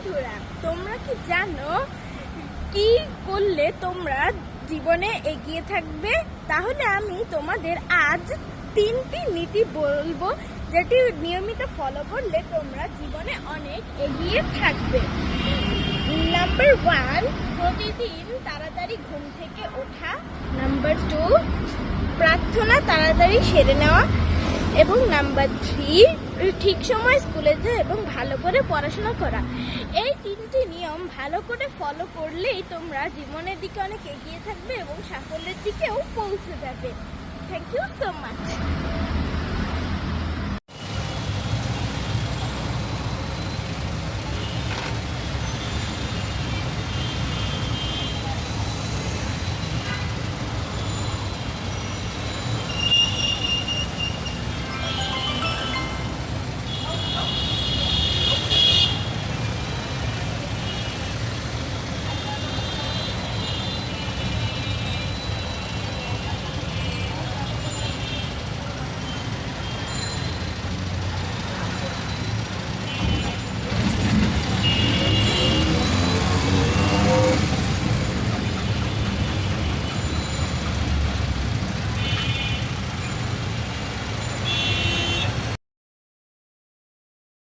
বন্ধুরা, তোমরা কি জানো কি করলে তোমরা জীবনে এগিয়ে থাকবে? তাহলে আমি তোমাদের আজ 3টি নীতি বলবো, যেটি নিয়মিত ফলো করলে তোমরা জীবনে অনেক এগিয়ে থাকবে। নাম্বার 1, প্রতিদিন তাড়াতাড়ি ঘুম থেকে ওঠা। নাম্বার 2, প্রার্থনা তাড়াতাড়ি সেরে নেওয়া। এবং নাম্বার 3, ঠিক সময় স্কুলে যাওয়া এবং ভালো করে পড়াশোনা করা। এই 3টি নিয়ম ভালো করে ফলো করলেই তোমরা জীবনের দিকে অনেক এগিয়ে থাকবে এবং সাফল্যের দিকেও পৌঁছে যাবে। Thank you so much.